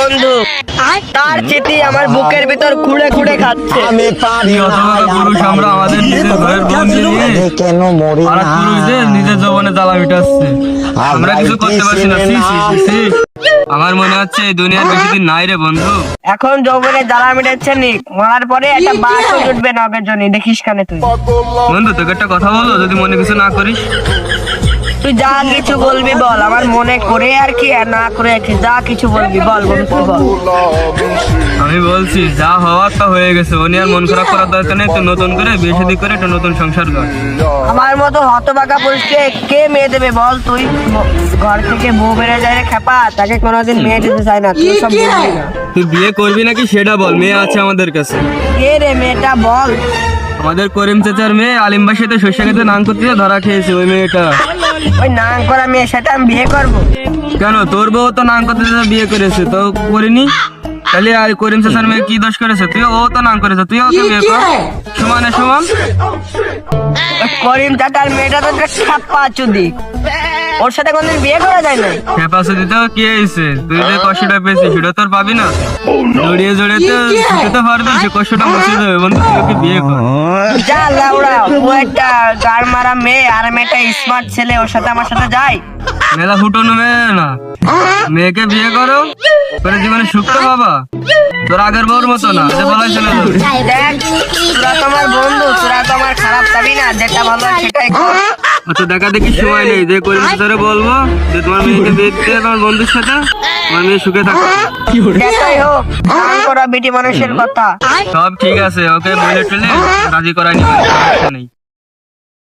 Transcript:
বন্ধু, তার চিঠি আমার বুকের ভিতর খুঁড়ে খুঁড়ে খাচ্ছে। আমি পারি না পুরুষ আমরা আমাদের নিজের ঘরের বউ নিয়ে কেন মরি আর না পুরুষদের নিজের যৌবনে জ্বালা মিটাচ্ছে। আমরা কিছু করতে পারছি না। ছি, ছি, ছি, ছি। আমার মনে হচ্ছে এই দুনিয়ার বেশি দিন নাই রে বন্ধু। এখন যৌবনে জ্বালা মিটাচ্ছে নিক, মরার পরে একটা বাসও জুটবে নগের জন্য, দেখিস কানে তুই। বন্ধু তোকে একটা কথা বলো, যদি মনে কিছু না করিস। তুই যা কিছু বলবি বল, আমার মনে করে আর কি আর না করে আর কি, যা কিছু বলবি বল বন্ধু তুই বল। আমি বলছি যা হওয়ার তা হয়ে গেছে, ও নিয়ে আর মন খারাপ করার দরকার নেই। তো নতুন করে বিয়ে শাদী করে একটা নতুন সংসার কর। আমার মতো হতভাগা পুরুষকে কে মেয়ে দেবে বল তুই? ঘর থেকে বউ বেড়ে যায় রে খেপা, তাকে কোনোদিন মেয়ে দিতে চায় না, তুই সব বুঝবি না। তুই বিয়ে করবি নাকি সেটা বল, মেয়ে আছে আমাদের কাছে। কে রে মেয়েটা বল? আমাদের করিম চাচার মেয়ে আলিমবার সাথে শস্য খেতে নাং করতে গিয়ে ধরা খেয়েছে ওই মেয়েটা। ওই নাং করা মেয়ের সাথে আমি বিয়ে করবো? কেন, তোর বউ তো নাং করতে যেতে বিয়ে করেছে, তো করিনি? তাহলে আর করিম চাচার মেয়ে কি দোষ করেছে? তুই ও তো নাং করেছে, তুইও তো বিয়ে কর সমানে সমান। ওই করিম চাচার মেয়েটা তো খেপা চুদি, ওর সাথে কোনদিন বিয়ে করা যায় না। ক্যাপাসিটি তো কি হয়েছে? তুই যে কষ্টটা পেয়েছিস সেটা তোর পাবি না। জড়িয়ে জড়িয়ে তো শুতে পারবি, সে কষ্টটা মুছে দেবে। বন্ধু তুই ওকে বিয়ে কর। যা লাউড়া, ও একটা গাড় মারা মেয়ে আর আমি একটা স্মার্ট ছেলে, ওর সাথে আমার সাথে যাই? মেলা ফুটনো মেয়ে না, মেয়েকে বিয়ে করো করে জীবনে সুখ তো বাবা। তোর আগের বউর মতো না যে বলাই চলে যাবে। দেখ, তোরা তো আমার বন্ধু, তোরা তো আমার খারাপ চাবি না, যেটা ভালো হয় সেটাই কর। আচ্ছা দেখা দেখি সময় নেই, যে করিম চাচারে বলবো যে তোমার মেয়েকে বিয়ে দিতে তোমার বন্ধুর সাথে, তোমার মেয়ে সুখে থাকো। যেটাই হোক, নাং করা বেটি মানুষের কথা। সব ঠিক আছে, ওকে বলে টলে রাজি করাই নিবে, সমস্যা নেই।